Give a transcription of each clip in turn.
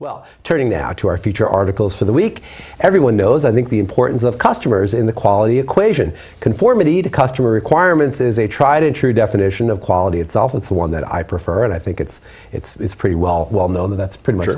Well, turning now to our feature articles for the week. Everyone knows, I think, the importance of customers in the quality equation. Conformity to customer requirements is a tried and true definition of quality itself. It's the one that I prefer, and I think it's pretty well known that that's pretty much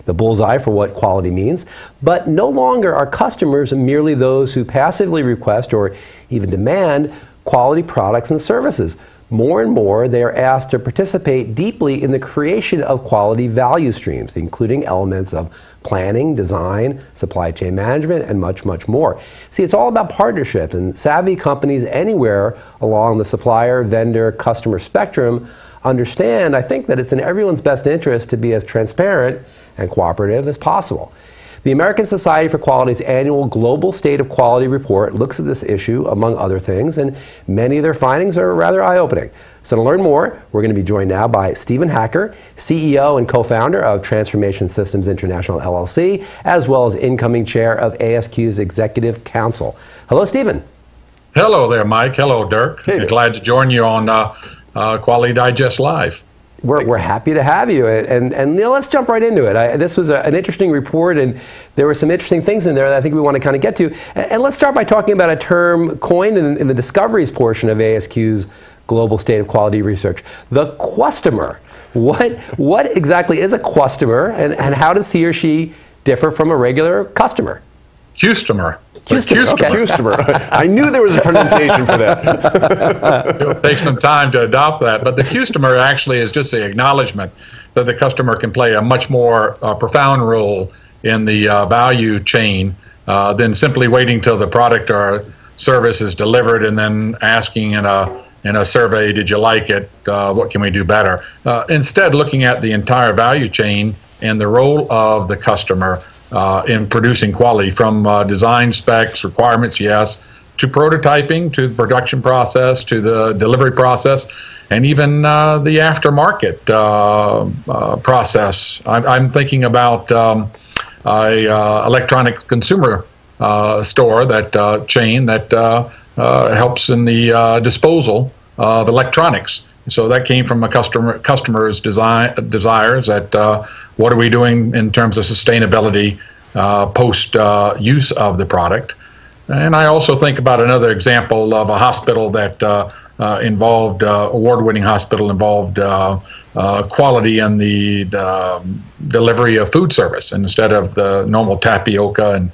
the bullseye for what quality means. But no longer are customers merely those who passively request or even demand quality products and services. More and more, they are asked to participate deeply in the creation of quality value streams, including elements of planning, design, supply chain management, and much, much more. See, it's all about partnership, and savvy companies anywhere along the supplier, vendor, customer spectrum understand, I think, that it's in everyone's best interest to be as transparent and cooperative as possible. The American Society for Quality's annual Global State of Quality report looks at this issue, among other things, and many of their findings are rather eye-opening. So to learn more, we're going to be joined now by Stephen Hacker, CEO and co-founder of Transformation Systems International, LLC, as well as incoming chair of ASQ's Executive Council. Hello, Stephen. Hello there, Mike. Hello, Dirk. Hey, glad to join you on Quality Digest Live. We're happy to have you, and let's jump right into it. This was an interesting report, and there were some interesting things in there that I think we want to kind of get to. And let's start by talking about a term coined in the discoveries portion of ASQ's Global State of Quality Research, the customer. What exactly is a customer, and how does he or she differ from a regular customer? Customer. Customer. I knew there was a pronunciation for that. It'll take some time to adopt that, but the customer actually is just the acknowledgement that the customer can play a much more profound role in the value chain than simply waiting till the product or service is delivered and then asking in a survey, did you like it? What can we do better? Instead, looking at the entire value chain and the role of the customer in producing quality, from design specs, requirements, yes, to prototyping, to the production process, to the delivery process, and even the aftermarket process. I'm thinking about a electronic consumer store, that chain that helps in the disposal of electronics. So that came from a customer's desires that what are we doing in terms of sustainability post use of the product. And I also think about another example of a hospital that involved, award-winning hospital involved quality in the delivery of food service. And instead of the normal tapioca and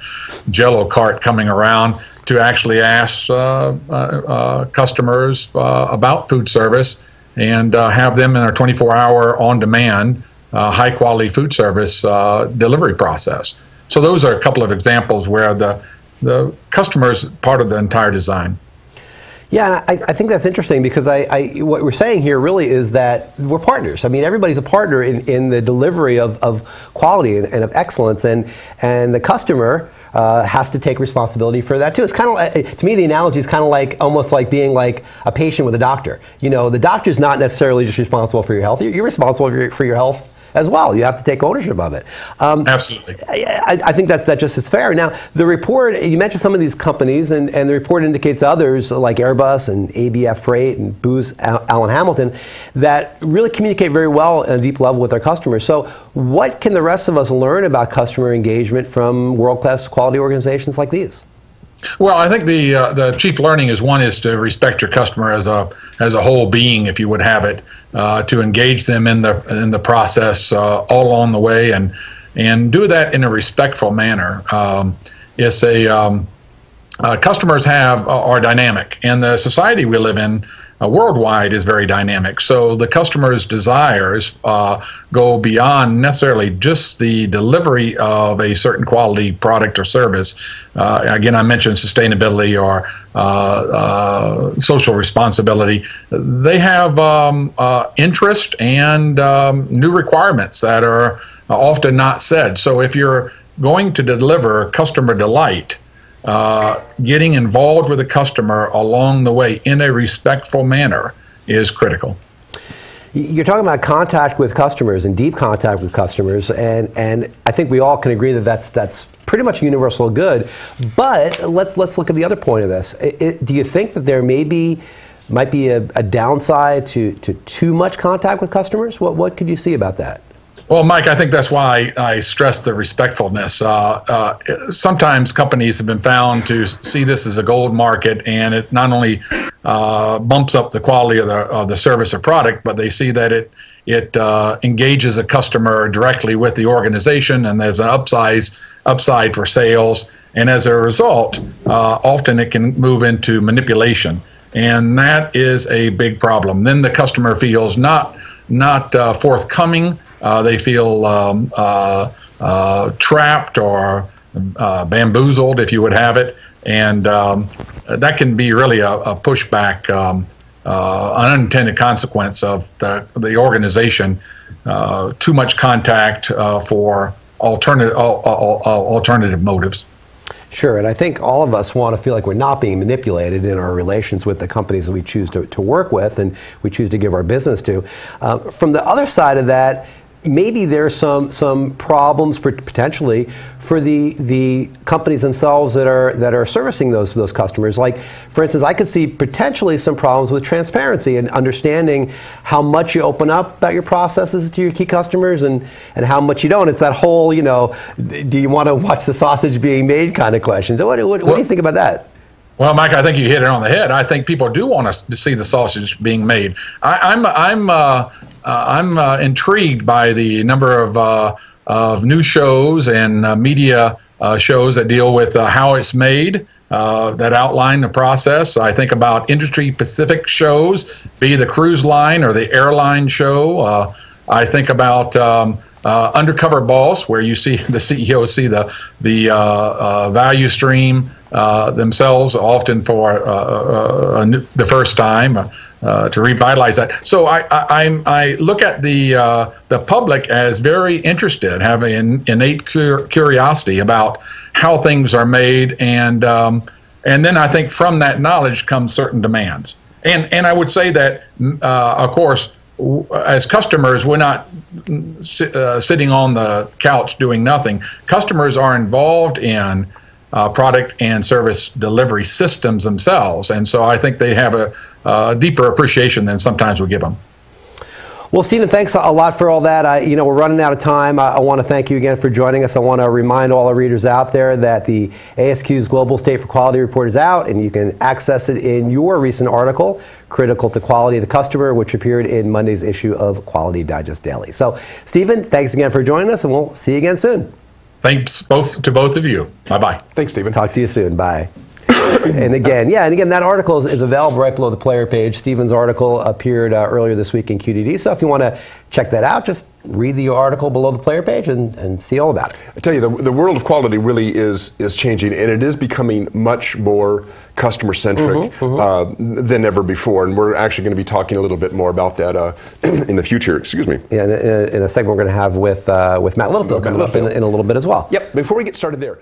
Jell-O cart coming around, to actually ask customers about food service and have them in our 24-hour on-demand, high-quality food service delivery process. So those are a couple of examples where the customer is part of the entire design. Yeah, and I think that's interesting because what we're saying here really is that we're partners. I mean, everybody's a partner in the delivery of quality and of excellence, and the customer has to take responsibility for that too. It's kind of like, to me, the analogy is kind of like almost like being like a patient with a doctor. You know, the doctor's not necessarily just responsible for your health. You're responsible for your health as well. You have to take ownership of it. Absolutely. I think that just is fair. Now, the report, you mentioned some of these companies, and the report indicates others like Airbus and ABF Freight and Booz Allen Hamilton that really communicate very well at a deep level with their customers. So what can the rest of us learn about customer engagement from world-class quality organizations like these? Well, I think the chief learning is to respect your customer as a whole being, if you would have it, to engage them in the process all along the way, and do that in a respectful manner. Customers are dynamic, and the society we live in worldwide is very dynamic. So the customer's desires go beyond necessarily just the delivery of a certain quality product or service. Again, I mentioned sustainability or social responsibility. They have interest and new requirements that are often not said. So if you're going to deliver customer delight, getting involved with the customer along the way in a respectful manner is critical. You're talking about contact with customers and deep contact with customers, and I think we all can agree that that's pretty much universal good. But let's look at the other point of this. Do you think that there might be a downside to too much contact with customers? What could you see about that? Well, Mike, I think that's why I stress the respectfulness. Sometimes companies have been found to see this as a gold market, and it not only bumps up the quality of the service or product, but they see that it engages a customer directly with the organization, and there's an upside for sales. And as a result, often it can move into manipulation, and that is a big problem. Then the customer feels not forthcoming. They feel trapped or bamboozled, if you would have it, and that can be really a pushback, unintended consequence of the organization. Too much contact for alternative motives. Sure, and I think all of us want to feel like we're not being manipulated in our relations with the companies that we choose to work with and we choose to give our business to. From the other side of that, maybe there's some problems potentially for the companies themselves that are servicing those customers. Like, for instance, I could see potentially some problems with transparency and understanding how much you open up about your processes to your key customers and how much you don't. It's that whole, do you want to watch the sausage being made kind of question. So what do you think about that? Well, Mike, I think you hit it on the head. I think people do want to see the sausage being made. I'm intrigued by the number of news shows and media shows that deal with how it's made, that outline the process. I think about industry-specific shows, be the cruise line or the airline show. I think about Undercover Boss, where you see the CEO see the value stream themselves, often for the first time, to revitalize that. So I look at the public as very interested, having an innate curiosity about how things are made, and then I think from that knowledge comes certain demands. And I would say that, of course, as customers, we're not sitting on the couch doing nothing. Customers are involved in product and service delivery systems themselves, and so I think they have a deeper appreciation than sometimes we give them. Well, Stephen, thanks a lot for all that. We're running out of time. I want to thank you again for joining us. I want to remind all our readers out there that the ASQ's Global State for Quality Report is out, and you can access it in your recent article, Critical to Quality of the Customer, which appeared in Monday's issue of Quality Digest Daily. So, Stephen, thanks again for joining us, and we'll see you again soon. Thanks to both of you. Bye-bye. Thanks, Stephen. Talk to you soon. Bye. And again, that article is available right below the player page. Stephen's article appeared earlier this week in QDD, so if you want to check that out, just read the article below the player page and see all about it. I tell you, the world of quality really is changing, and it is becoming much more customer-centric than ever before, and we're actually going to be talking a little bit more about that in the future. Excuse me. Yeah, in a segment we're going to have with Matt Littlefield coming up in a little bit as well. Yep, before we get started there.